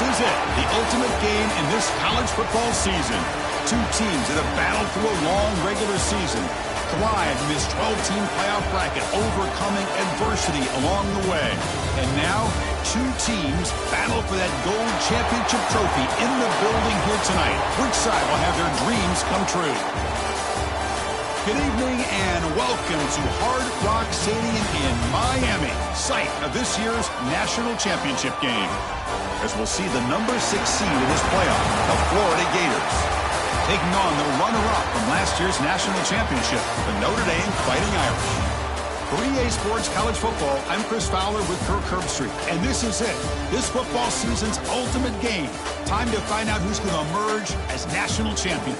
This is it, the ultimate game in this college football season. Two teams that have battled through a long regular season, thrived in this 12-team playoff bracket, overcoming adversity along the way. And now, two teams battle for that gold championship trophy in the building here tonight. Which side will have their dreams come true? Good evening and welcome to Hard Rock Stadium in Miami, site of this year's national championship game. As we'll see the number 6 seed in this playoff, the Florida Gators, taking on the runner-up from last year's national championship, the Notre Dame Fighting Irish. For EA Sports College Football, I'm Chris Fowler with Kirk Herbstreit, and this is it, this football season's ultimate game. Time to find out who's going to emerge as national champion.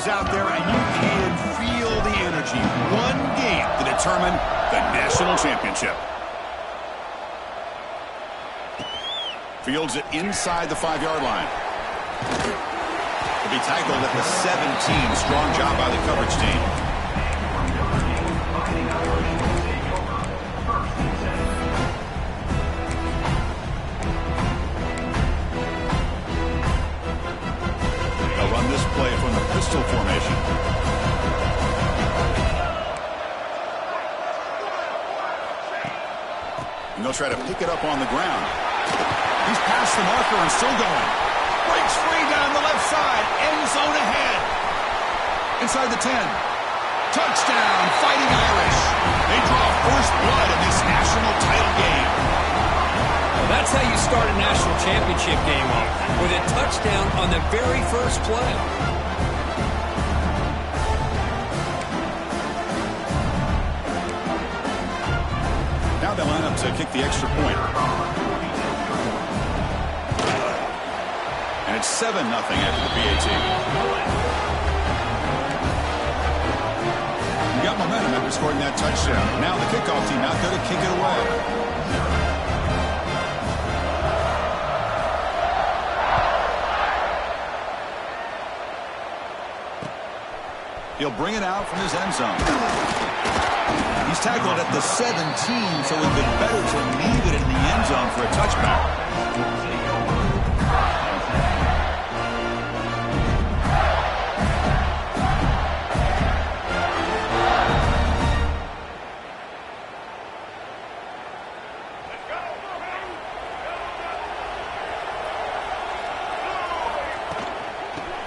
Out there, and you can feel the energy. One game to determine the national championship. Fields it inside the 5-yard line. To be tackled at the 17. Strong job by the coverage team. This play from the pistol formation. And they'll try to pick it up on the ground. He's past the marker and still going. Breaks free down the left side. End zone ahead. Inside the 10. Touchdown, Fighting Irish. They draw first blood in this national title game. That's how you start a national championship game off, with a touchdown on the very first play. Now they line up to kick the extra point. And it's 7-0 after the PAT. You got momentum after scoring that touchdown. Now the kickoff team out there to kick it away. He'll bring it out from his end zone. He's tackled at the 17, so it would have been better to leave it in the end zone for a touchback.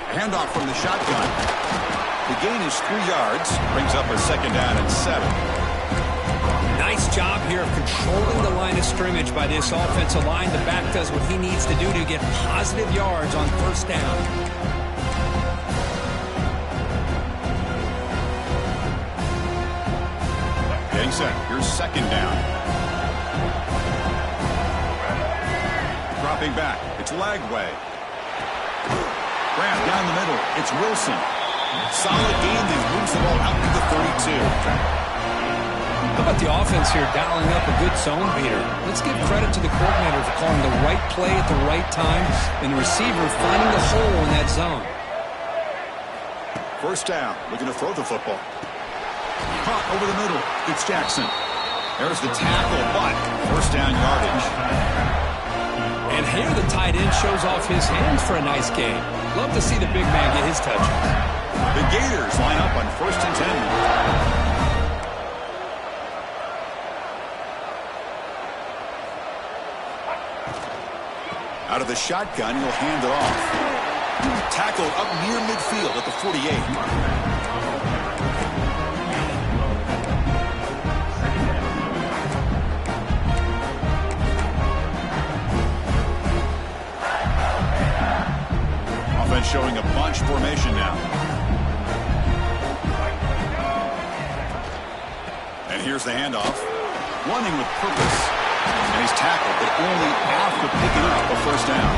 Handoff from the shotgun. The gain is 3 yards, brings up a 2nd down and 7. Nice job here of controlling the line of scrimmage by this offensive line. The back does what he needs to do to get positive yards on first down. Getting set. Here's 2nd down. Dropping back. It's Lagway. Grant down the middle. It's Wilson. Solid gain that moves the ball out to the 32. How about the offense here dialing up a good zone beater? Let's give credit to the coordinator for calling the right play at the right time and the receiver finding the hole in that zone. First down, looking to throw the football. Caught over the middle. It's Jackson. There's the tackle, but first down yardage. And here the tight end shows off his hands for a nice gain. Love to see the big man get his touches. The Gators line up on 1st and 10. Out of the shotgun, he'll hand it off. Tackled up near midfield at the 48. Offense showing a bunch formation now. And here's the handoff. Running with purpose. And he's tackled, but only after picking up a first down.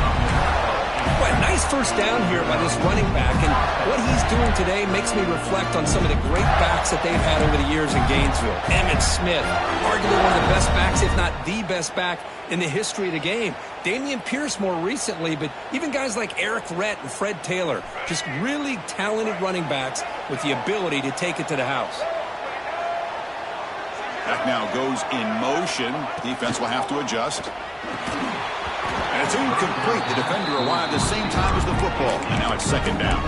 Well, nice first down here by this running back, and what he's doing today makes me reflect on some of the great backs that they've had over the years in Gainesville. Emmitt Smith, arguably one of the best backs, if not the best back in the history of the game. Dameon Pierce more recently, but even guys like Eric Rhett and Fred Taylor, just really talented running backs with the ability to take it to the house. Back now goes in motion. Defense will have to adjust. And it's incomplete. The defender arrived the same time as the football. And now it's second down.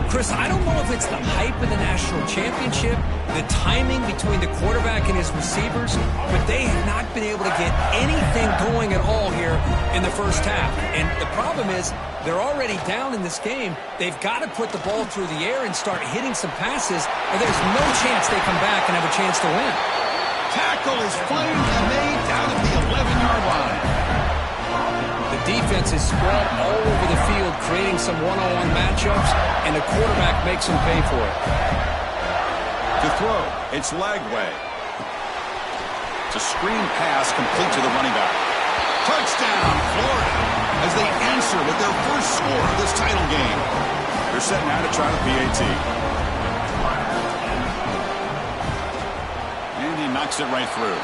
Chris, I don't know if it's the hype of the national championship, the timing between the quarterback and his receivers, but they have not been able to get anything going at all here in the first half. And the problem is they're already down in this game. They've got to put the ball through the air and start hitting some passes, or there's no chance they come back and have a chance to win. Tackle is finally made down at the 11-yard line. The defense is spread all over the field, creating some one-on-one matchups, and the quarterback makes them pay for it. To throw, it's Lagway. It's a screen pass complete to the running back. Touchdown, Florida, as they answer with their first score of this title game. They're set now to try the PAT. And he knocks it right through.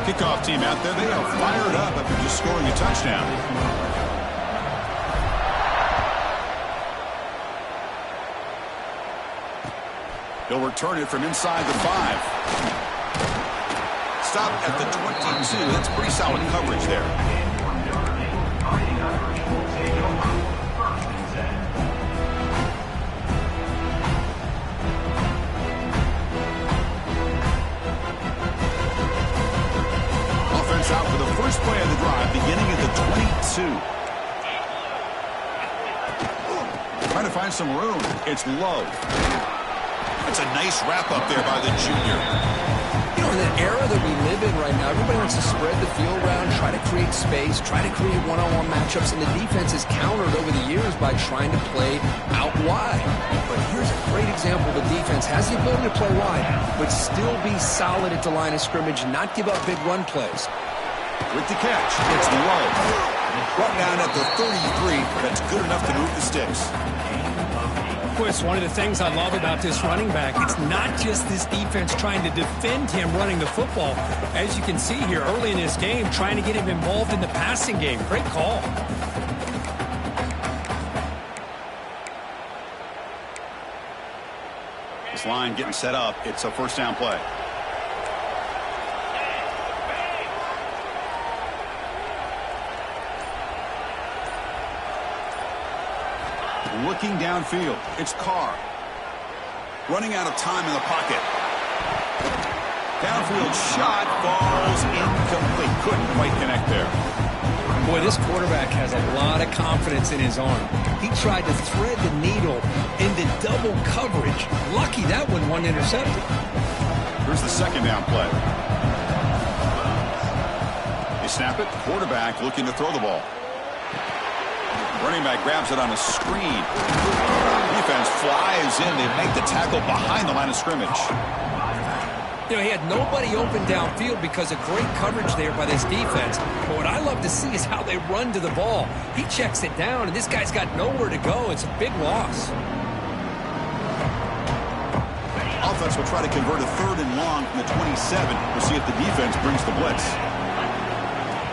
Kickoff team out there, they are fired up after just scoring a touchdown. He'll return it from inside the 5. Stop at the 22. That's pretty solid coverage there. Out for the first play of the drive, beginning at the 22. Trying to find some room. It's low. It's a nice wrap up there by the junior. You know, in the era that we live in right now, everybody wants to spread the field around, try to create space, try to create one-on-one matchups, and the defense is countered over the years by trying to play out wide. But here's a great example. The defense has the ability to play wide, but still be solid at the line of scrimmage and not give up big run plays. With the catch, it's low. Brought down at the 33. That's good enough to move the sticks. Chris, one of the things I love about this running back, it's not just this defense trying to defend him running the football. As you can see here early in this game, trying to get him involved in the passing game. Great call. This line getting set up. It's a first down play. Looking downfield, it's Carr. Running out of time in the pocket. Downfield shot falls incomplete. Couldn't quite connect there. Boy, this quarterback has a lot of confidence in his arm. He tried to thread the needle into double coverage. Lucky that one wasn't intercepted. Here's the second down play. They snap it. Quarterback looking to throw the ball. Running back grabs it on a screen. Defense flies in. They make the tackle behind the line of scrimmage. You know, he had nobody open downfield because of great coverage there by this defense. But what I love to see is how they run to the ball. He checks it down, and this guy's got nowhere to go. It's a big loss. Offense will try to convert a third and long from the 27. We'll see if the defense brings the blitz.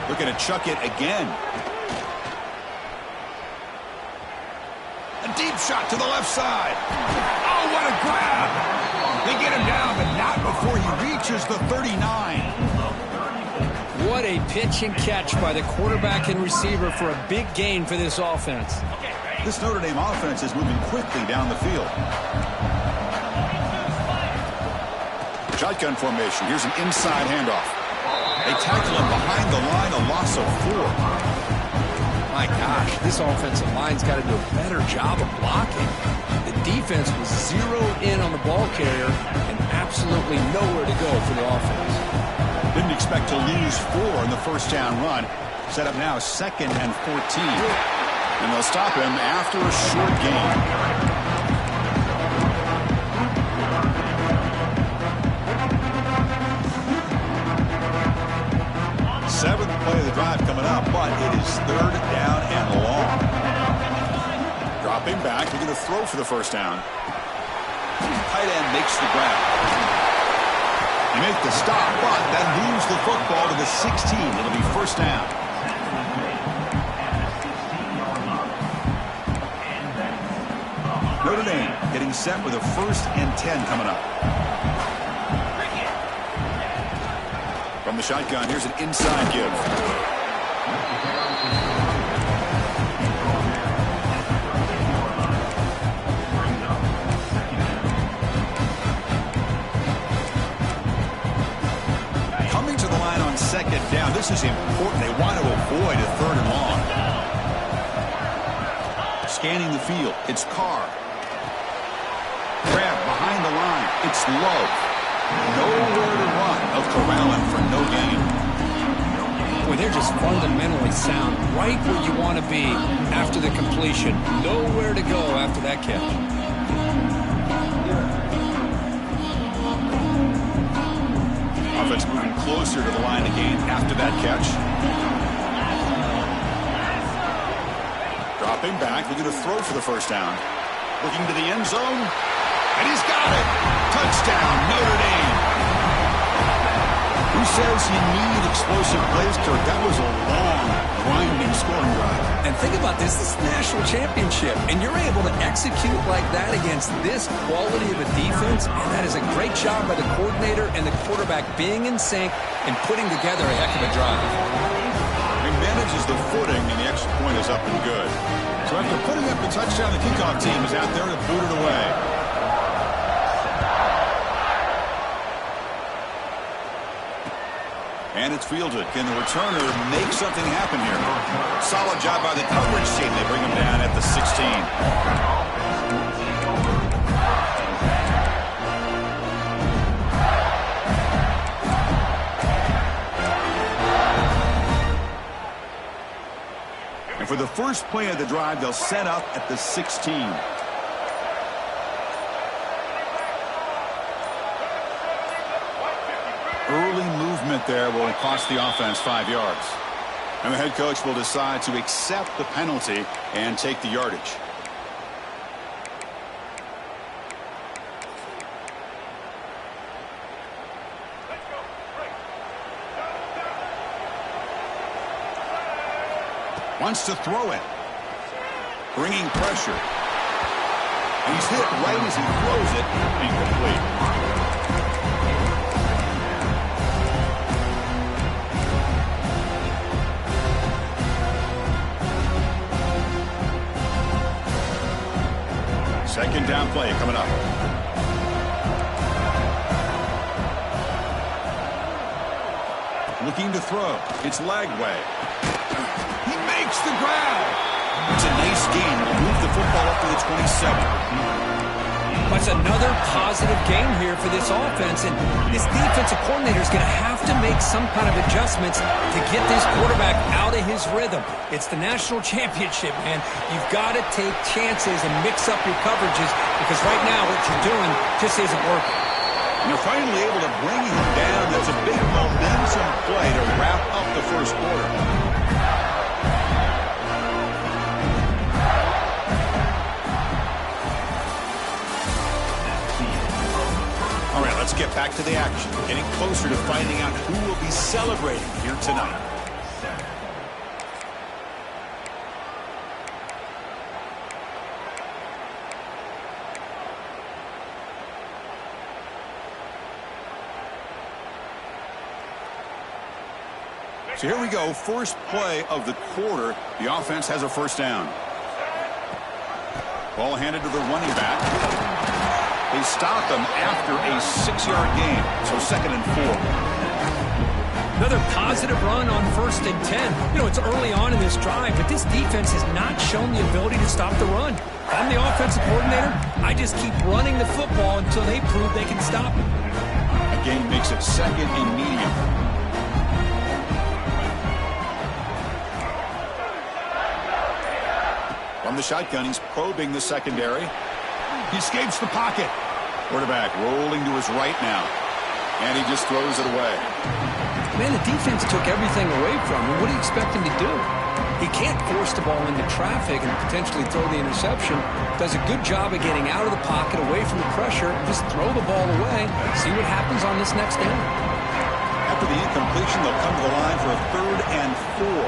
Looking to chuck it again. A deep shot to the left side. Oh, what a grab. They get him down, but not before he reaches the 39. What a pitch and catch by the quarterback and receiver for a big gain for this offense. This Notre Dame offense is moving quickly down the field. Shotgun formation. Here's an inside handoff. They tackle him behind the line, a loss of 4. My gosh, this offensive line's got to do a better job of blocking. The defense was zeroed in on the ball carrier and absolutely nowhere to go for the offense. Didn't expect to lose 4 in the first down run. Set up now 2nd and 14. And they'll stop him after a short gain. drive coming up, but it is third down and long. Dropping back, they're going to throw for the first down. Tight end makes the grab. They make the stop, but that moves the football to the 16. It'll be first down. Notre Dame getting set with a 1st and 10 coming up. From the shotgun, here's an inside give. Coming to the line on 2nd down. This is important. They want to avoid a 3rd and long. Scanning the field. It's Carr. Grab behind the line. It's Love. Nowhere to run. They'll corral him for no gain. Boy, they're just fundamentally sound. Right where you want to be after the completion. Nowhere to go after that catch. Offense moving closer to the line of gain after that catch. Dropping back. They're going to throw for the first down. Looking to the end zone. And he's got it. Touchdown, Notre Dame. Who says you need explosive plays, Kirk? That was a long, grinding scoring drive. And think about this. This is the national championship. And you're able to execute like that against this quality of a defense. And that is a great job by the coordinator and the quarterback being in sync and putting together a heck of a drive. He manages the footing, and the extra point is up and good. So after putting up the touchdown, the kickoff team is out there to boot it away. And it's fielded. Can the returner make something happen here? Solid job by the coverage team. They bring him down at the 16. And for the first play of the drive, they'll set up at the 16. Early movement there will cost the offense 5 yards. And the head coach will decide to accept the penalty and take the yardage. Wants to throw it. Bringing pressure. And he's hit right as he throws it. Incomplete. Second down play coming up. Looking to throw. It's Lagway. He makes the grab. It's a nice gain. Will move the football up to the 27. That's another positive game here for this offense, and this defensive coordinator is going to have to make some kind of adjustments to get this quarterback out of his rhythm. It's the national championship, man. You've got to take chances and mix up your coverages because right now what you're doing just isn't working. And you're finally able to bring him down. That's a big momentum play to wrap up the first quarter. All right, let's get back to the action. Getting closer to finding out who will be celebrating here tonight. So here we go, first play of the quarter. The offense has a first down. Ball handed to the running back. They stop them after a 6-yard gain, so 2nd and 4. Another positive run on 1st and 10. You know, it's early on in this drive, but this defense has not shown the ability to stop the run. If I'm the offensive coordinator, I just keep running the football until they prove they can stop it. Again, makes it 2nd and medium. From the shotgun, he's probing the secondary. He escapes the pocket. Quarterback rolling to his right now. And he just throws it away. Man, the defense took everything away from him. What do you expect him to do? He can't force the ball into traffic and potentially throw the interception. Does a good job of getting out of the pocket, away from the pressure, and just throw the ball away. See what happens on this next down. After the incompletion, they'll come to the line for a 3rd and 4.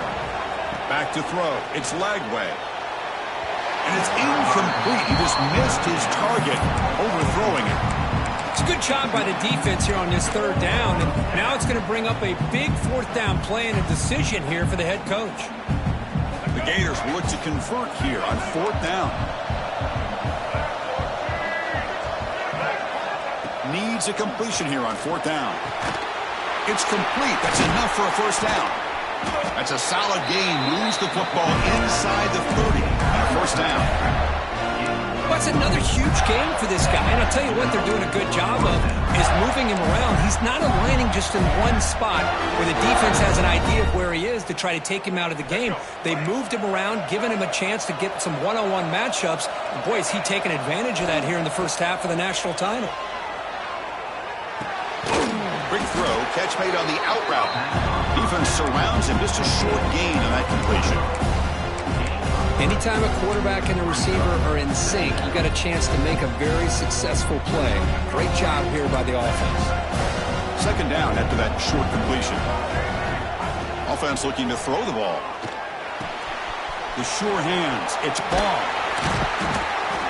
Back to throw. It's Lagway. And it's incomplete. He just missed his target, overthrowing it. It's a good job by the defense here on this 3rd down, and now it's going to bring up a big 4th down play and a decision here for the head coach. The Gators will look to convert here on 4th down. Needs a completion here on 4th down. It's complete. That's enough for a 1st down. That's a solid gain. Moves the football inside the 30 and a 1st down. That's another huge game for this guy. And I'll tell you what they're doing a good job of is moving him around. He's not aligning just in one spot where the defense has an idea of where he is to try to take him out of the game. They moved him around, giving him a chance to get some one-on-one matchups. And boy, is he taking advantage of that here in the first half of the national title. Quick throw, catch made on the out route. Defense surrounds him, just a short gain on that completion. Anytime a quarterback and a receiver are in sync, you got a chance to make a very successful play. Great job here by the offense. 2nd down after that short completion. Offense looking to throw the ball. The sure hands. It's ball.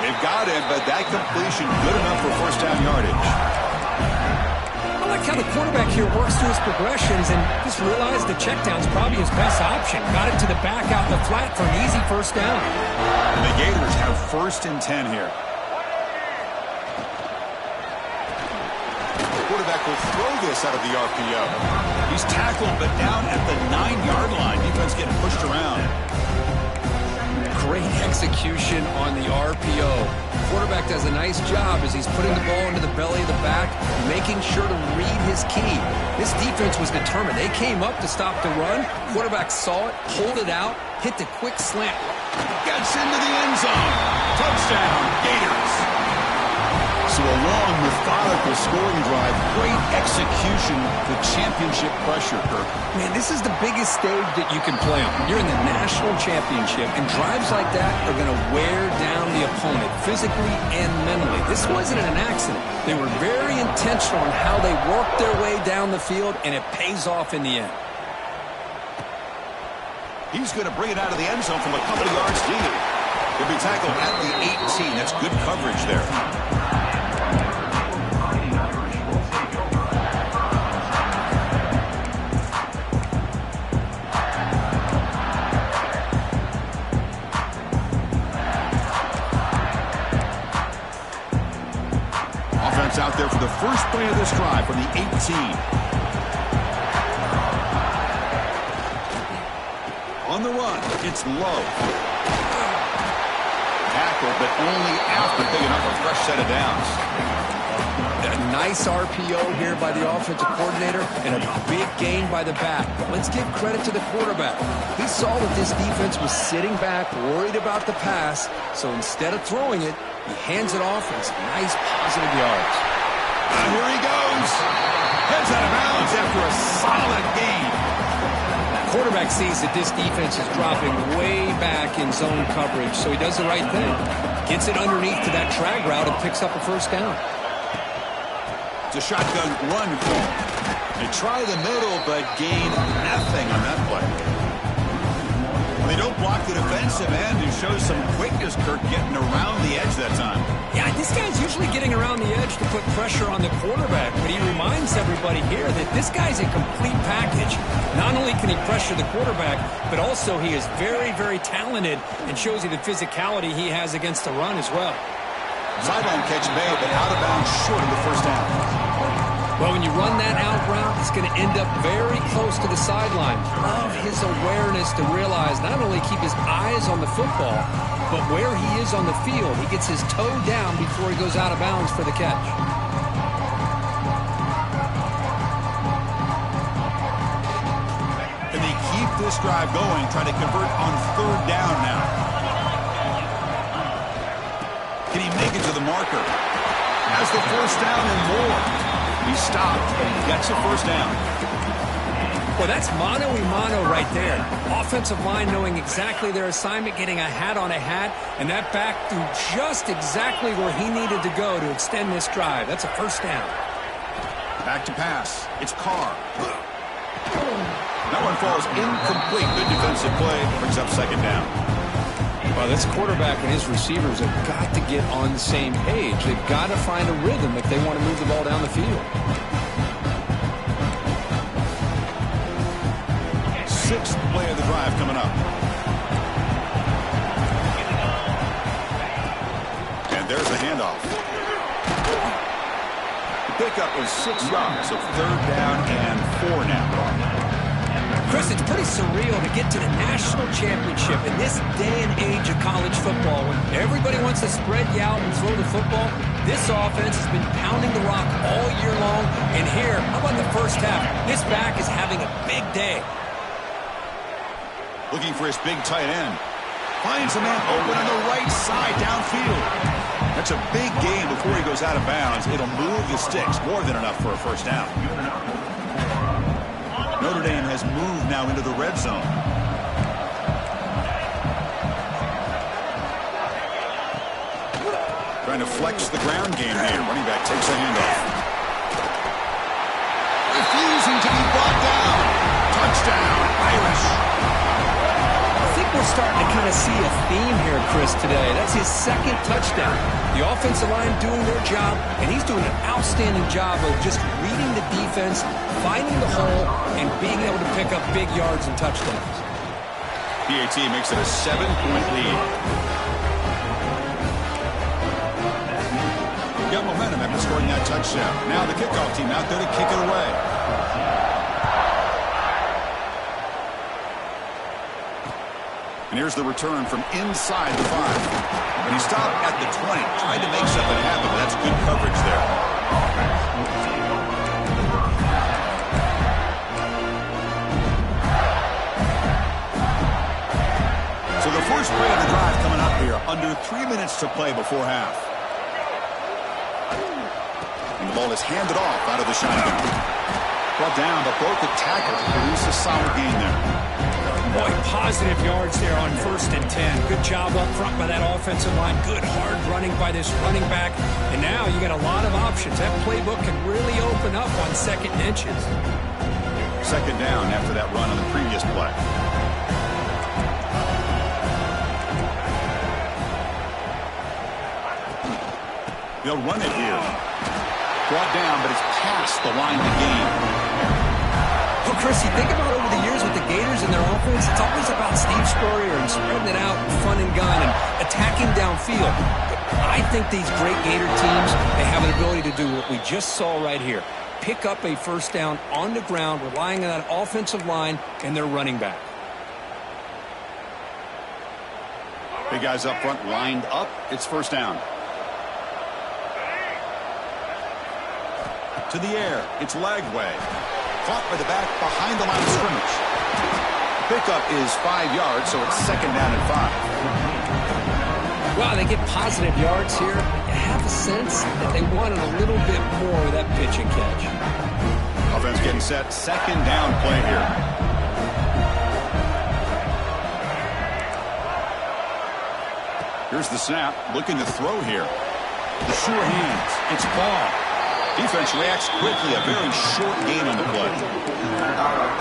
They've got it, but that completion good enough for 1st down yardage. I like how the quarterback here works through his progressions and just realized the check down's probably his best option. Got it to the back out the flat for an easy 1st down. And the Gators have 1st and 10 here. The quarterback will throw this out of the RPO. He's tackled but down at the 9-yard line. Defense getting pushed around. Great execution on the RPO. Quarterback does a nice job as he's putting the ball into the belly of the back, making sure to read his key. This defense was determined. They came up to stop the run. Quarterback saw it, pulled it out, hit the quick slant. Gets into the end zone. Touchdown, Gators. So a long, methodical scoring drive. Great execution. The championship pressure, Kirk. Man, this is the biggest stage that you can play on. You're in the national championship, and drives like that are going to wear down the opponent physically and mentally. This wasn't an accident. They were very intentional in how they worked their way down the field, and it pays off in the end. He's going to bring it out of the end zone from a couple of yards deep. He'll be tackled at the 18. That's good coverage there. Out there for the first play of this drive from the 18. On the run, it's Lowe. Tackle, but only after picking up a fresh set of downs. A nice RPO here by the offensive coordinator and a big gain by the back. But let's give credit to the quarterback. He saw that this defense was sitting back, worried about the pass, so instead of throwing it, he hands it off and some nice positive yards. And here he goes. Heads out of bounds after a solid gain. Quarterback sees that this defense is dropping way back in zone coverage, so he does the right thing. Gets it underneath to that drag route and picks up a 1st down. It's a shotgun run call. They try the middle, but gain nothing on that play. They don't block the defensive end, who shows some quickness, Kirk, getting around the edge that time. Yeah, this guy's usually getting around the edge to put pressure on the quarterback, but he reminds everybody here that this guy's a complete package. Not only can he pressure the quarterback, but also he is very, very talented and shows you the physicality he has against the run as well. Sideline catch made, but out of bounds short of the 1st down. Well, when you run that out route, it's going to end up very close to the sideline. Love his awareness to realize not only keep his eyes on the football, but where he is on the field. He gets his toe down before he goes out of bounds for the catch. And they keep this drive going, trying to convert on 3rd down now. Can he make it to the marker? Has the 1st down and more. He stopped and he gets a first down. Well, that's mano-a-mano right there. Offensive line knowing exactly their assignment, getting a hat on a hat, and that back threw just exactly where he needed to go to extend this drive. That's a first down. Back to pass. It's Carr. That one falls incomplete. Good defensive play. Brings up second down. Well, this quarterback and his receivers have got to get on the same page. They've got to find a rhythm if they want to move the ball down the field. Sixth play of the drive coming up. And there's a handoff. The pickup is 6 yards, so third down and 4 now. Chris, it's pretty surreal to get to the national championship in this day and age of college football when everybody wants to spread you out and throw the football. This offense has been pounding the rock all year long. And here, how about the first half? This back is having a big day. Looking for his big tight end. Finds a man open on the right side downfield. That's a big gain before he goes out of bounds. It'll move the sticks. More than enough for a first down. Notre Dame has moved now into the red zone. Trying to flex the ground game here. Running back takes a handoff. Refusing to be brought down. Touchdown, Irish. I think we're starting to kind of see a theme here, Chris, today. That's his second touchdown. The offensive line doing their job, and he's doing an outstanding job of just reading the defense, finding the hole, and being able to pick up big yards and touchdowns. PAT makes it a 7-point lead. Got momentum after scoring that touchdown. Now the kickoff team out there to kick it away. And here's the return from inside the 5. And he stopped at the 20. Tried to make something happen, but that's good coverage there. So the first play of the drive coming up here. Under 3 minutes to play before half. And the ball is handed off out of the shotgun. Brought down, but both the tackles produce a solid gain there. Boy, positive yards there on 1st and 10. Good job up front by that offensive line. Good hard running by this running back. And now you got a lot of options. That playbook can really open up on 2nd and inches. Second down after that run on the previous play. They'll run it here. Brought down, but it's past the line to gain. Well, Chris, you think about over the years with the Gators and their offense, it's always about Steve Spurrier and spreading it out, fun and gun, and attacking downfield. I think these great Gator teams, they have an ability to do what we just saw right here. Pick up a first down on the ground, relying on that offensive line and their running back. Big guys up front lined up. It's first down. To the air. It's Lagway. Caught by the back behind the line of scrimmage. Pickup is 5 yards, so it's second down and 5. Wow, they get positive yards here. You have a sense that they wanted a little bit more of that pitch and catch. Offense getting set. Second down play here. Here's the snap. Looking to throw here. The sure hands. It's ball. Defense reacts quickly. A very short gain on the play.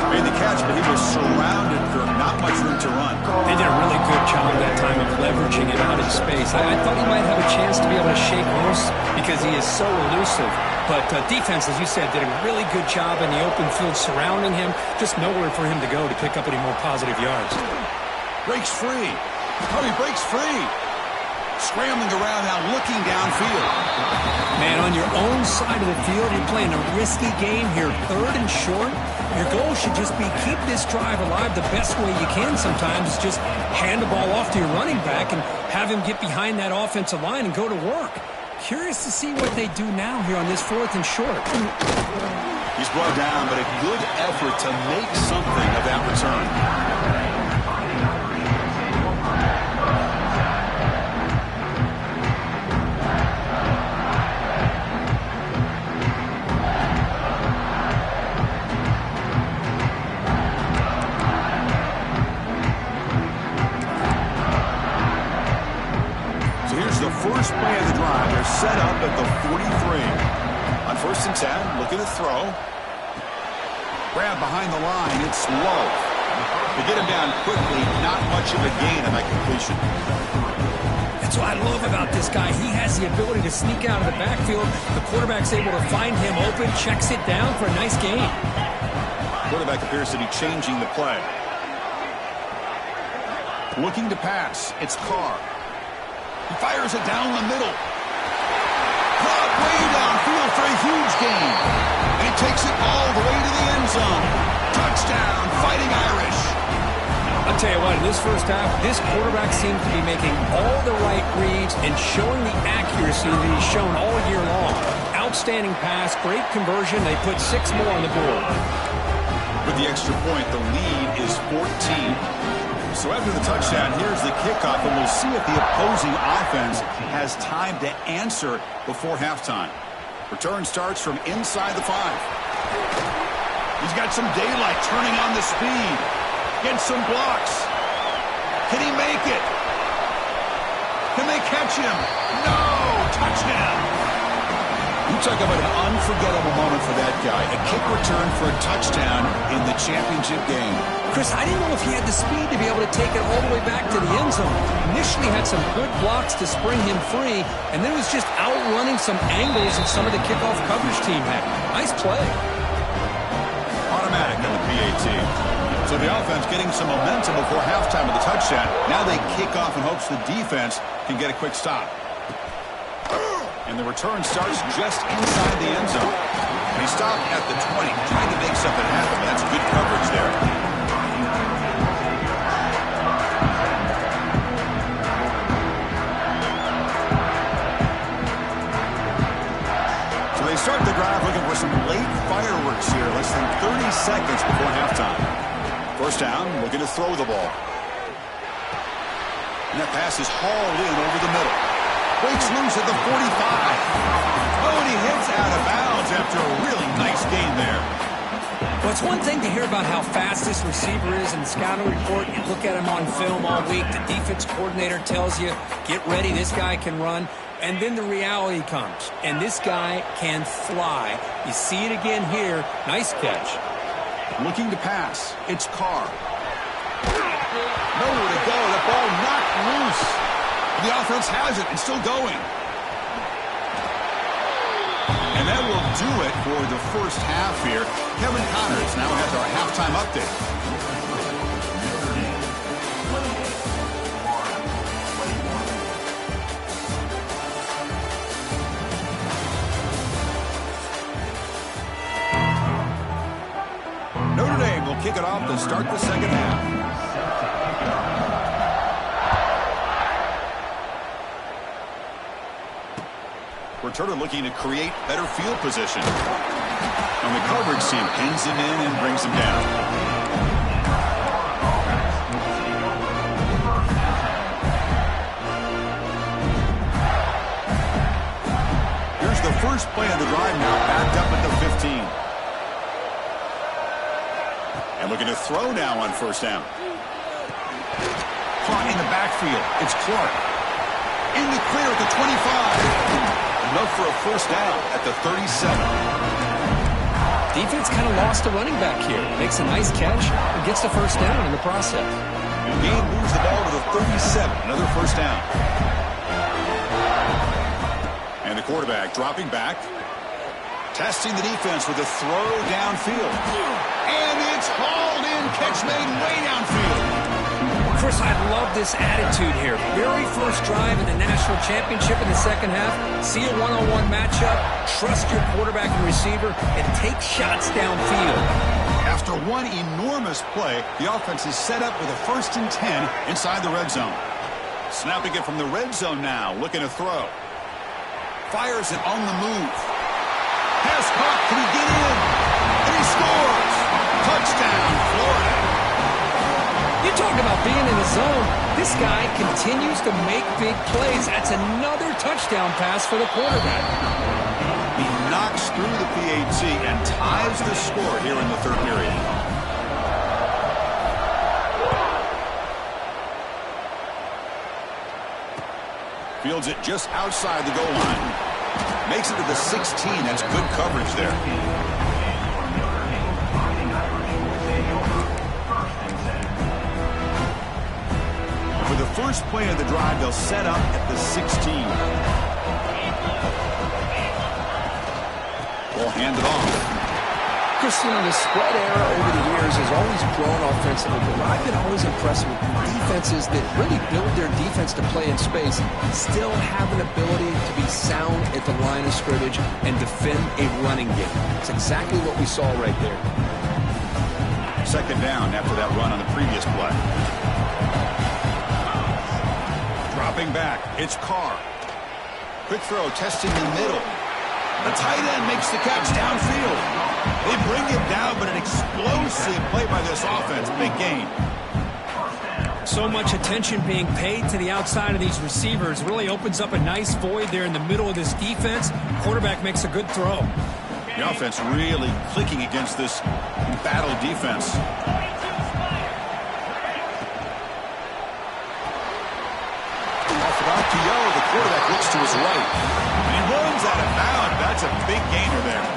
Made the catch, but he was surrounded for not much room to run. They did a really good job that time of leveraging it out in space. I thought he might have a chance to be able to shake loose because he is so elusive. But defense, as you said, did a really good job in the open field surrounding him. Just nowhere for him to go to pick up any more positive yards. Breaks free. Oh, he breaks free. Scrambling around now, looking downfield. Man, on your own side of the field, you're playing a risky game here. 3rd and short. Your goal should just be keep this drive alive the best way you can sometimes. Just hand the ball off to your running back and have him get behind that offensive line and go to work. Curious to see what they do now here on this 4th and short. He's brought down, but a good effort to make something of that return. set, looking to throw. Grab behind the line, it's low. They get him down quickly, not much of a gain on that completion. That's what I love about this guy. He has the ability to sneak out of the backfield. The quarterback's able to find him open, checks it down for a nice gain. Quarterback appears to be changing the play. Looking to pass. It's Carr. He fires it down the middle. Caught way downfield for a huge gain. And he takes it all the way to the end zone. Touchdown, Fighting Irish. I'll tell you what, in this first half, this quarterback seems to be making all the right reads and showing the accuracy that he's shown all year long. Outstanding pass, great conversion. They put 6 more on the board. With the extra point, the lead is 14. So after the touchdown, here's the kickoff, and we'll see if the opposing offense has time to answer before halftime. Return starts from inside the 5. He's got some daylight turning on the speed. Gets some blocks. Can he make it? Can they catch him? No! Touchdown! You talk about an unforgettable moment for that guy. A kick return for a touchdown in the championship game. Chris, I didn't know if he had the speed to be able to take it all the way back to the end zone. Initially had some good blocks to spring him free, and then was just outrunning some angles that some of the kickoff coverage team had. Nice play. Automatic on the PAT. So the offense getting some momentum before halftime of the touchdown. Now they kick off in hopes the defense can get a quick stop. And the return starts just inside the end zone. And he stopped at the 20, trying to make something happen. That's good coverage there. So they start the drive looking for some late fireworks here. Less than 30 seconds before halftime. First down, looking to throw the ball. And that pass is hauled in over the middle. Breaks loose at the 45. Oh, and he hits out of bounds after a really nice gain there. Well, it's one thing to hear about how fast this receiver is in the scouting report. You look at him on film all week. The defense coordinator tells you, get ready, this guy can run. And then the reality comes, and this guy can fly. You see it again here. Nice catch. Looking to pass. It's Carr. Nowhere to go. The ball knocked loose. The offense has it and still going. And that will do it for the first half here. Kevin Connors now has our halftime update. Notre Dame will kick it off to start the second half. Returner looking to create better field position. And the coverage team pins him in and brings him down. Here's the first play of the drive now, backed up at the 15. And looking to throw now on first down. Caught in the backfield. It's Clark. In the clear at the 25. Enough for a first down at the 37. Defense kind of lost a running back here. Makes a nice catch and gets the first down in the process. The game moves the ball to the 37. Another first down. And the quarterback dropping back. Testing the defense with a throw downfield. And it's hauled in. Catch made way downfield. Chris, I love this attitude here. Very first drive in the national championship in the second half. See a one-on-one matchup. Trust your quarterback and receiver and take shots downfield. After one enormous play, the offense is set up with a 1st and 10 inside the red zone. Snapping it from the red zone now, looking to throw. Fires it on the move. Pass caught, can he get in? And he scores! Touchdown, Florida. You talk about being in the zone. This guy continues to make big plays. That's another touchdown pass for the quarterback. He knocks through the PAT and ties the score here in the third period. Fields it just outside the goal line. Makes it to the 16. That's good coverage there. For the first play of the drive, they'll set up at the 16. We'll hand it off. Chris, the spread era over the years has always grown offensively, but I've been always impressed with defenses that really build their defense to play in space, still have an ability to be sound at the line of scrimmage and defend a running game. It's exactly what we saw right there. Second down after that run on the previous play. Dropping back, it's Carr. Quick throw, testing the middle. The tight end makes the catch downfield. They bring him down, but an explosive play by this offense. Big gain. So much attention being paid to the outside of these receivers. Really opens up a nice void there in the middle of this defense. Quarterback makes a good throw. The offense really clicking against this embattled defense. Off of RPO, the quarterback looks to his right. And he runs out of bounds. That's a big gainer there.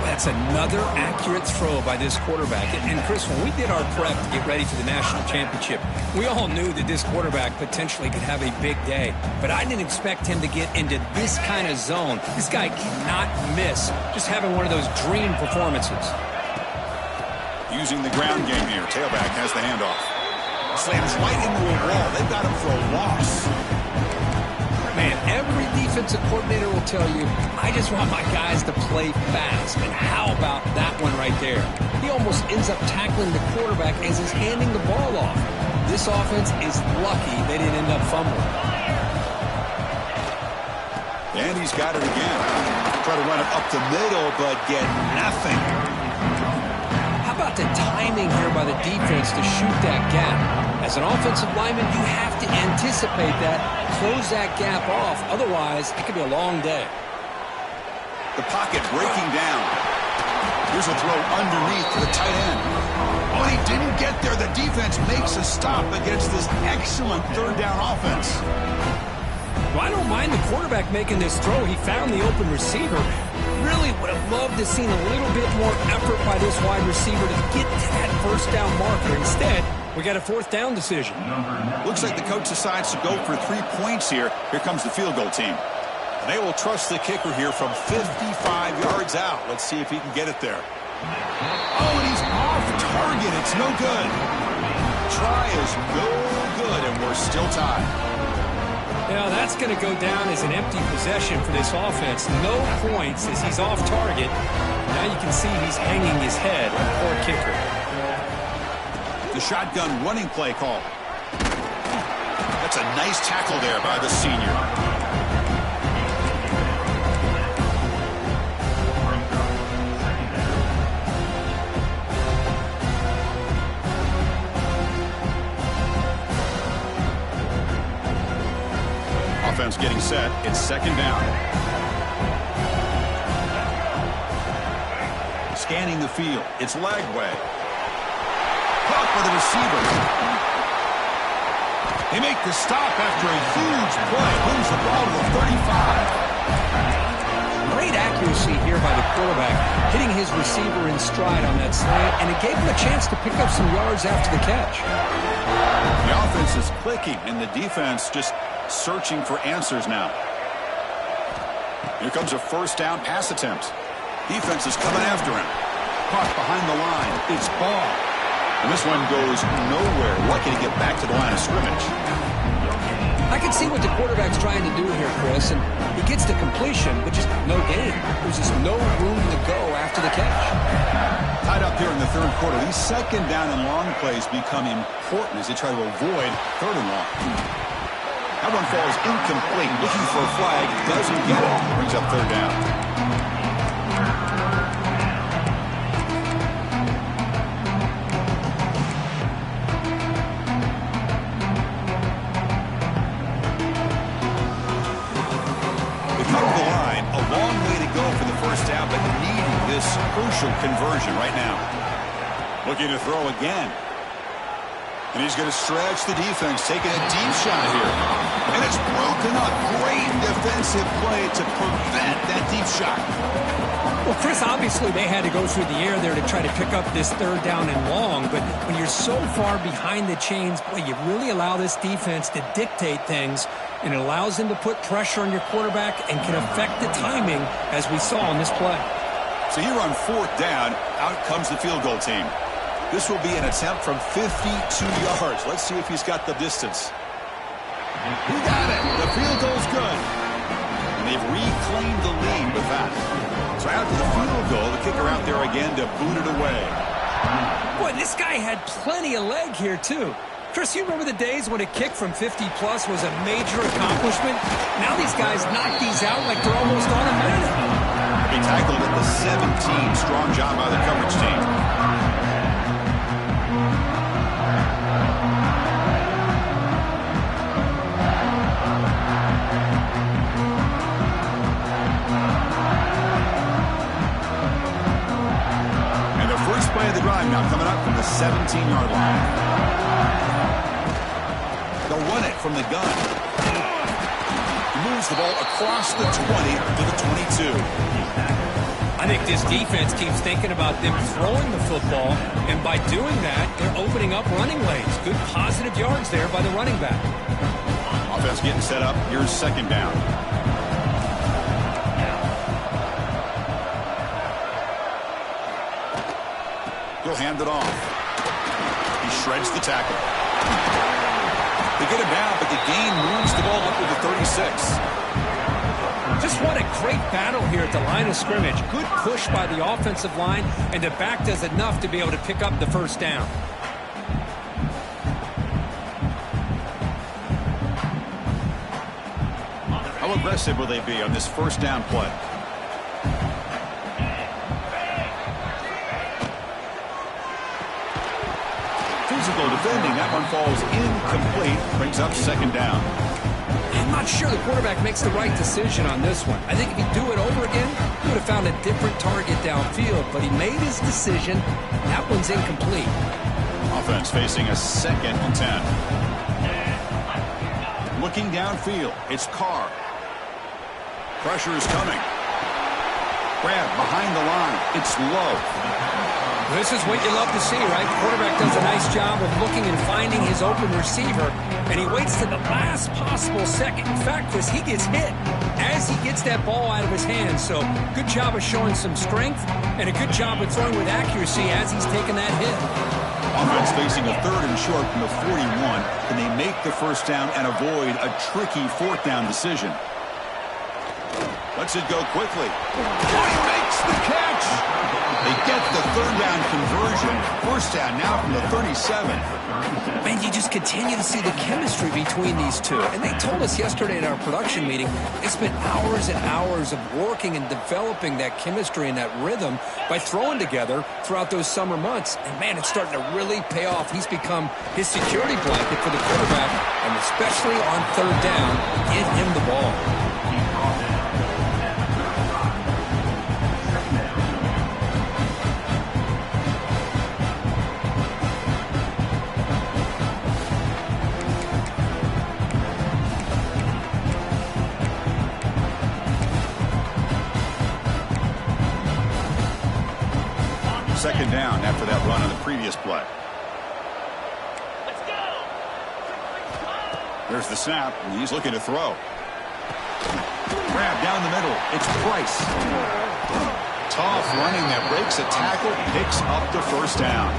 That's another accurate throw by this quarterback. And Chris, when we did our prep to get ready for the national championship, we all knew that this quarterback potentially could have a big day. But I didn't expect him to get into this kind of zone. This guy cannot miss just having one of those dream performances. Using the ground game here. Tailback has the handoff. Slams right into a wall. They've got him for a loss. Man, every defensive coordinator will tell you, I just want my guys to play fast. And how about that one right there? He almost ends up tackling the quarterback as he's handing the ball off. This offense is lucky they didn't end up fumbling. And he's got it again. Try to run it up the middle, but get nothing. How about the timing here by the defense to shoot that gap? As an offensive lineman, you have to anticipate that, close that gap off. Otherwise, it could be a long day. The pocket breaking down. Here's a throw underneath to the tight end. Oh, and he didn't get there. The defense makes a stop against this excellent third down offense. Well, I don't mind the quarterback making this throw. He found the open receiver. Really would have loved to see a little bit more effort by this wide receiver to get to that first down marker. Instead, we got a fourth down decision. Looks like the coach decides to go for 3 points here. Here comes the field goal team. And they will trust the kicker here from 55 yards out. Let's see if he can get it there. Oh, and he's off target. It's no good. Try is no good, and we're still tied. Now, that's going to go down as an empty possession for this offense. No points as he's off target. Now you can see he's hanging his head. Poor kicker. The shotgun running play call. That's a nice tackle there by the senior. Offense getting set. It's second down. Scanning the field. It's Lagway. Caught by the receiver. They make the stop after a huge play. Moves the ball to the 35. Great accuracy here by the quarterback, hitting his receiver in stride on that slant, and it gave him a chance to pick up some yards after the catch. The offense is clicking, and the defense just searching for answers now. Here comes a first down pass attempt. Defense is coming after him. Caught behind the line. It's Ball. And this one goes nowhere. Lucky to get back to the line of scrimmage. I can see what the quarterback's trying to do here, Chris, and he gets the completion, but just no gain. There's just no room to go after the catch. Tied up here in the third quarter. These second down and long plays become important as they try to avoid third and long. That one falls incomplete. Looking for a flag. Doesn't get it. Brings up third down. They come to the line. A long way to go for the first down, but needing this crucial conversion right now. Looking to throw again. And he's going to stretch the defense, taking a deep shot here. And it's broken up. Great defensive play to prevent that deep shot. Well, Chris, obviously they had to go through the air there to try to pick up this third down and long, but when you're so far behind the chains, boy, you really allow this defense to dictate things, and it allows them to put pressure on your quarterback and can affect the timing, as we saw in this play. So here on fourth down, out comes the field goal team. This will be an attempt from 52 yards. Let's see if he's got the distance. He got it. The field goal's good. And they've reclaimed the lead with that. So after the field goal, the kicker out there again to boot it away. Boy, this guy had plenty of leg here, too. Chris, you remember the days when a kick from 50-plus was a major accomplishment? Now these guys knock these out like they're almost automatic. He tackled at the 17. Strong job by the coverage team. Play of the drive now coming up from the 17-yard line. They'll run it from the gun. He moves the ball across the 20 to the 22. I think this defense keeps thinking about them throwing the football, and by doing that, they're opening up running lanes. Good positive yards there by the running back. Offense getting set up. Here's second down. He'll hand it off. He shreds the tackle. They get him down, but the gain moves the ball up to the 36. Just what a great battle here at the line of scrimmage. Good push by the offensive line, and the back does enough to be able to pick up the first down. How aggressive will they be on this first down play? Physical defending. That one falls incomplete. Brings up second down. I'm not sure the quarterback makes the right decision on this one. I think if he'd do it over again, he would have found a different target downfield, but he made his decision. That one's incomplete. Offense facing a 2nd and 10. Looking downfield, it's Carr. Pressure is coming. Grab behind the line. It's low. This is what you love to see, right? The quarterback does a nice job of looking and finding his open receiver, and he waits to the last possible second. In fact, Chris, he gets hit as he gets that ball out of his hands. So good job of showing some strength and a good job of throwing with accuracy as he's taking that hit. Offense facing a 3rd and short from the 41. Can they make the first down and avoid a tricky 4th down decision? Lets it go quickly. He makes the catch. They get the 3rd down conversion. First down now from the 37. Man, you just continue to see the chemistry between these two. And they told us yesterday in our production meeting, they spent hours and hours of working and developing that chemistry and that rhythm by throwing together throughout those summer months. And man, it's starting to really pay off. He's become his security blanket for the quarterback, and especially on 3rd down, get him the ball. Second down after that run on the previous play. There's the snap, and he's looking to throw. Grab down the middle. It's Price. Tough running that breaks a tackle, picks up the first down.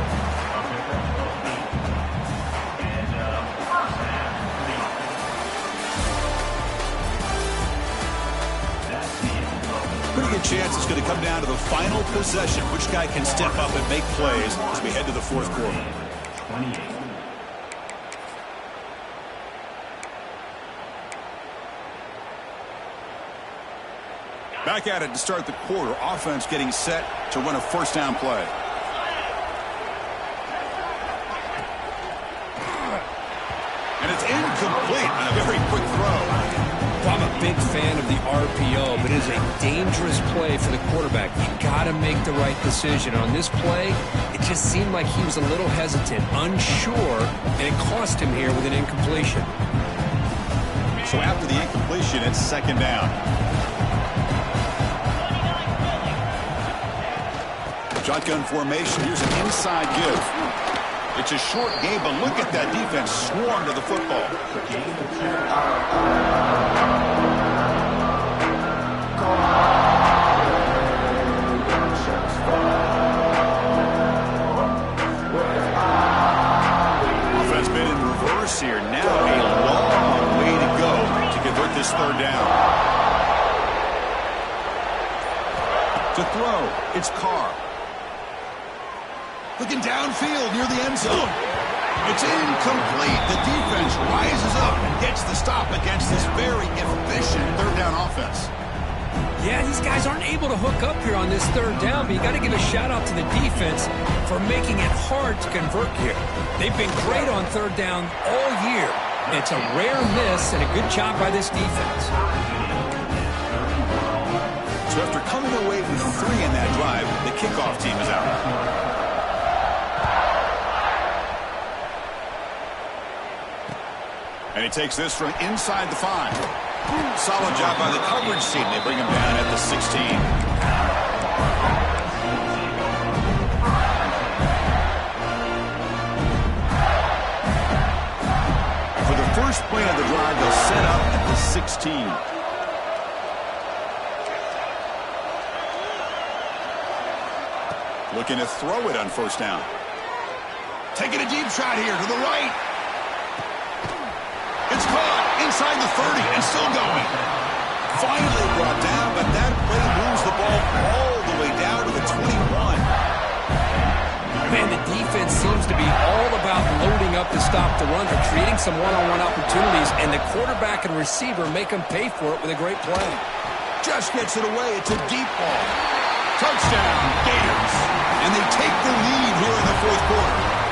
Pretty good chance it's going to come down to the final possession. Which guy can step up and make plays as we head to the 4th quarter. 28. Back at it to start the quarter. Offense getting set to run a first down play. And it's incomplete on a very quick throw. Well, I'm a big fan of the RPO, but it is a dangerous play for the quarterback. You got to make the right decision. On this play, it just seemed like he was a little hesitant, unsure, and it cost him here with an incompletion. So after the incompletion, it's second down. Shotgun formation. Here's an inside give. It's a short game, but look at that defense swarm to the football. Offense been in reverse here. Now a long way to go to convert this third down. To throw, it's Carr. Looking downfield near the end zone. It's incomplete. The defense rises up and gets the stop against this very efficient third down offense. Yeah, these guys aren't able to hook up here on this third down, but you got to give a shout out to the defense for making it hard to convert here. They've been great on third down all year. It's a rare miss and a good job by this defense. So after coming away with 3 in that drive, the kickoff team is out. And he takes this from inside the 5. Solid job by the coverage team. They bring him down at the 16. For the first play of the drive, they'll set up at the 16. Looking to throw it on first down. Taking a deep shot here to the right. It's caught inside the 30 and still going. Finally brought down, but that play moves the ball all the way down to the 21. Man, the defense seems to be all about loading up to stop the run. They're creating some one-on-one opportunities, and the quarterback and receiver make them pay for it with a great play. Just gets it away. It's a deep ball. Touchdown, Gators. And they take the lead here in the fourth quarter.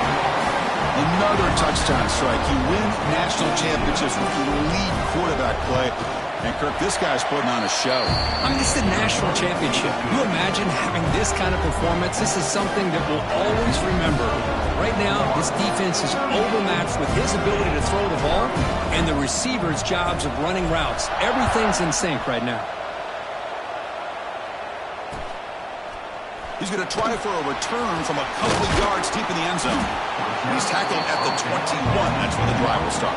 Another touchdown strike. You win national championships with elite quarterback play. And, Kirk, this guy's putting on a show. I mean, this is a national championship. You imagine having this kind of performance? This is something that we'll always remember. Right now, this defense is overmatched with his ability to throw the ball and the receivers' jobs of running routes. Everything's in sync right now. He's going to try for a return from a couple of yards deep in the end zone. And he's tackled at the 21. That's where the drive will start.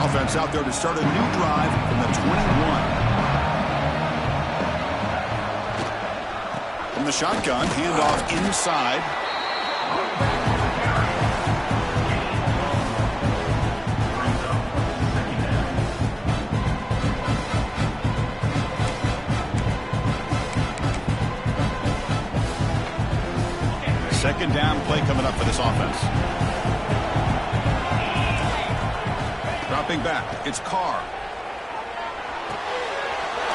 Offense out there to start a new drive from the 21. The shotgun, handoff inside. Second down play coming up for this offense. Dropping back, it's Carr.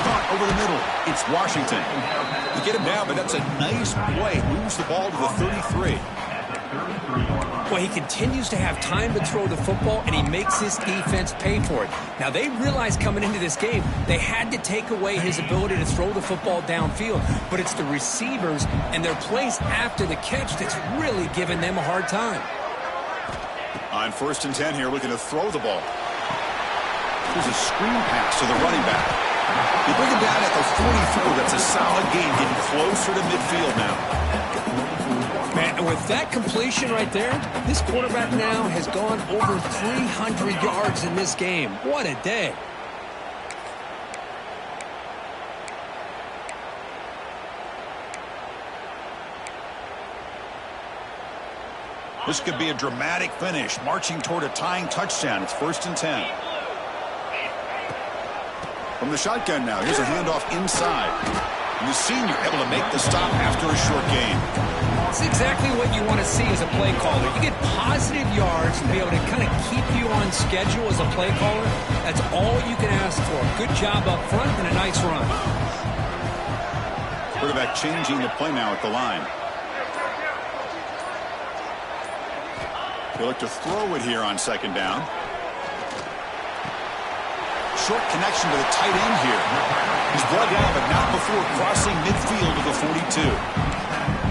Caught over the middle. It's Washington. You get him down, but that's a nice play. Moves the ball to the 33. Well, he continues to have time to throw the football, and he makes his defense pay for it. Now, they realized coming into this game they had to take away his ability to throw the football downfield, but it's the receivers and their plays after the catch that's really giving them a hard time. On 1st and 10 here, looking to throw the ball. Here's a screen pass to the running back. You bring him down at the 44. That's a solid game, getting closer to midfield now. Man, and with that completion right there, this quarterback now has gone over 300 yards in this game. What a day. This could be a dramatic finish, marching toward a tying touchdown. It's 1st and 10. From the shotgun now, here's a handoff inside. And the senior able to make the stop after a short gain. It's exactly what you want to see as a play caller. You get positive yards and be able to kind of keep you on schedule as a play caller. That's all you can ask for. Good job up front and a nice run. Quarterback changing the play now at the line. He'll look to throw it here on second down. Short connection to the tight end here. He's brought down, but not before crossing midfield of the 42.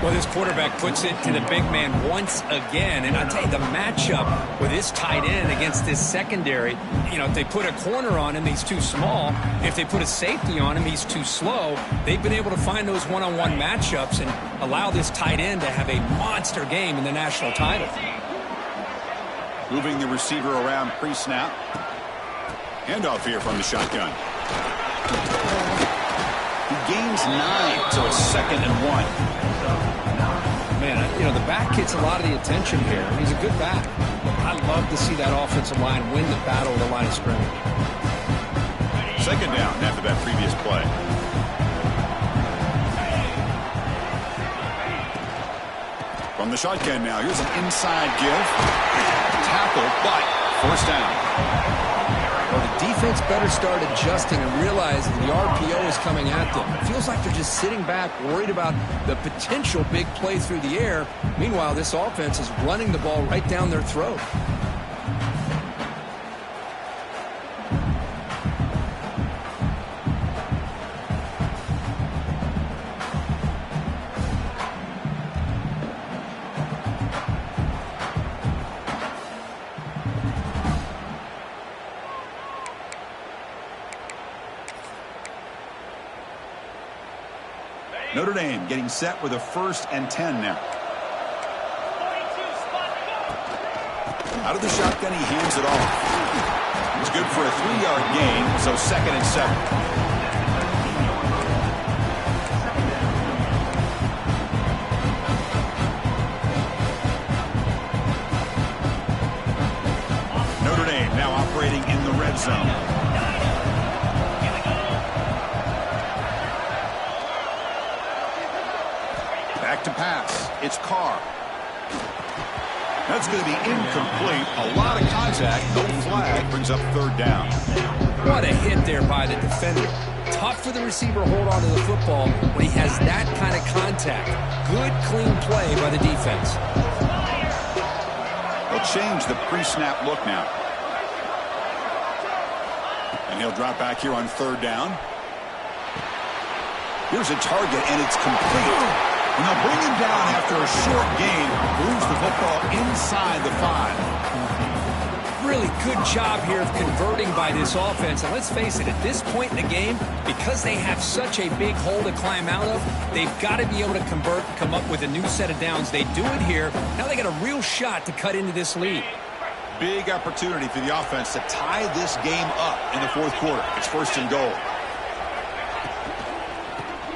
Well, this quarterback puts it to the big man once again. And I'll tell you, the matchup with this tight end against this secondary, if they put a corner on him, he's too small. If they put a safety on him, he's too slow. They've been able to find those one-on-one matchups and allow this tight end to have a monster game in the national title. Moving the receiver around pre-snap. Handoff here from the shotgun. He gains 9, so it's 2nd and 1. Man, the back gets a lot of the attention here. He's a good back. I love to see that offensive line win the battle of the line of scrimmage. 2nd down after that previous play. From the shotgun now, here's an inside give. Tackle, but first down. Well, the defense better start adjusting and realize that the RPO is coming at them. It feels like they're just sitting back, worried about the potential big play through the air. Meanwhile, this offense is running the ball right down their throat. Notre Dame getting set with a 1st and 10 now. Out of the shotgun, he hands it off. It's good for a 3-yard gain, so 2nd and 7. Notre Dame now operating in the red zone. Back to pass. It's Carr. That's going to be incomplete. A lot of contact. No flag. Brings up 3rd down. What a hit there by the defender. Tough for the receiver to hold on to the football when he has that kind of contact. Good, clean play by the defense. They'll change the pre-snap look now. And he'll drop back here on 3rd down. Here's a target, and it's complete. And they'll bring him down after a short gain. Moves the football inside the 5. Really good job here of converting by this offense. And let's face it, at this point in the game, because they have such a big hole to climb out of, they've got to be able to convert, come up with a new set of downs. They do it here. Now they got a real shot to cut into this lead. Big opportunity for the offense to tie this game up in the 4th quarter. It's 1st and goal.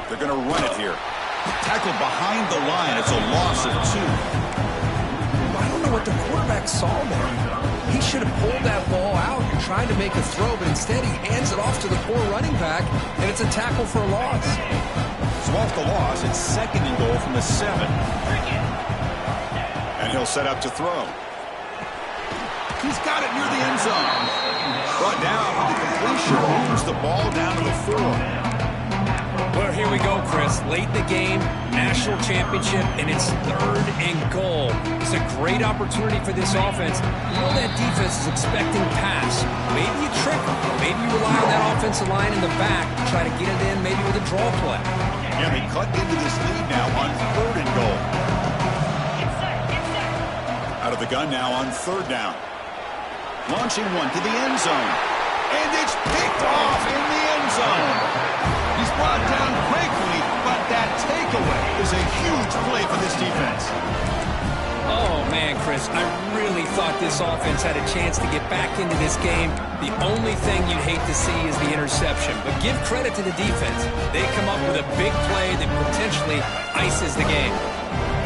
They're going to run it here. Tackled behind the line. It's a loss of 2. I don't know what the quarterback saw there. He should have pulled that ball out and tried to make a throw, but instead he hands it off to the poor running back, and it's a tackle for a loss. So off the loss, it's 2nd and goal from the 7. And he'll set up to throw. He's got it near the end zone. Brought down with the completion. Moves the ball down to the 4. Well, here we go, Chris. Late in the game, national championship, and it's 3rd and goal. It's a great opportunity for this offense. You know that defense is expecting pass. Maybe you trick them. Maybe you rely on that offensive line in the back to try to get it in, maybe with a draw play. Yeah, they cut into this lead now on 3rd and goal. Out of the gun now on 3rd down. Launching one to the end zone. And it's picked off in the end zone. He's brought down quickly, but that takeaway is a huge play for this defense. Oh, man, Chris, I really thought this offense had a chance to get back into this game. The only thing you'd hate to see is the interception. But give credit to the defense. They come up with a big play that potentially ices the game.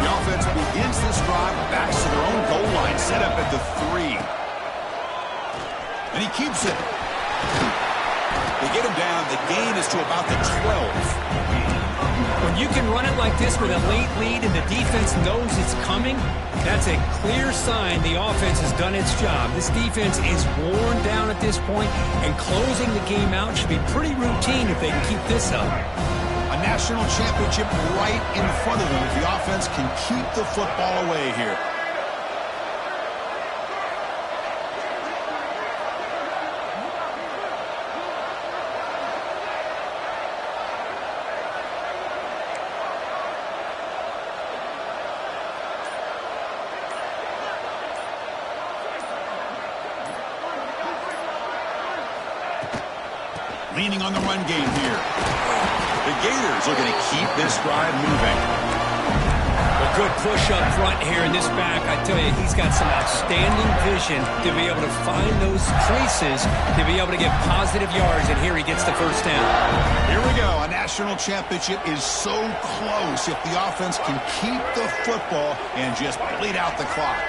The offense begins this drive, backs to their own goal line, set up at the 3. And he keeps it. They get him down. The gain is to about the 12. When you can run it like this with a late lead and the defense knows it's coming, that's a clear sign the offense has done its job. This defense is worn down at this point, and closing the game out should be pretty routine if they can keep this up. A national championship right in front of them if the offense can keep the football away here. Leaning on the run game here. The Gators are going to keep this drive moving. A good push up front here in this back. I tell you, he's got some outstanding vision to be able to find those creases, to be able to get positive yards, and here he gets the first down. Here we go. A national championship is so close if the offense can keep the football and just bleed out the clock.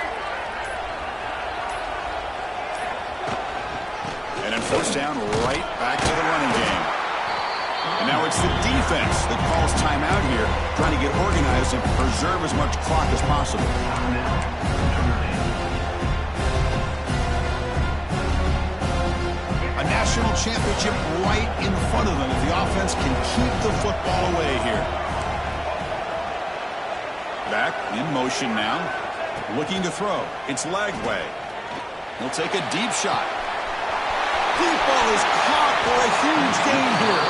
And then first down, right back to the running game. And now it's the defense that calls timeout here, trying to get organized and preserve as much clock as possible. A national championship right in front of them if the offense can keep the football away here. Back in motion now. Looking to throw. It's Lagway. He'll take a deep shot. Deep ball is caught for a huge gain here.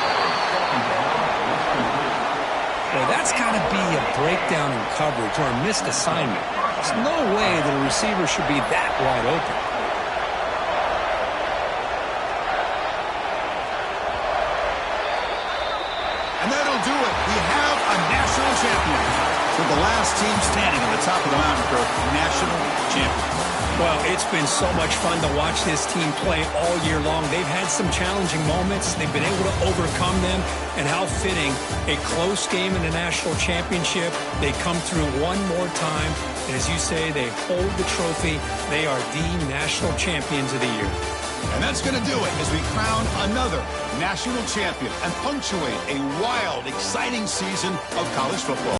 Well, that's got to be a breakdown in coverage or a missed assignment. There's no way that a receiver should be that wide open. And that'll do it. We have a national champion. With the last team standing on the top of the mountain for national champions. Well, it's been so much fun to watch this team play all year long. They've had some challenging moments. They've been able to overcome them. And how fitting, a close game in the national championship. They come through one more time. And as you say, they hold the trophy. They are the national champions of the year. And that's going to do it as we crown another national champion and punctuate a wild, exciting season of college football.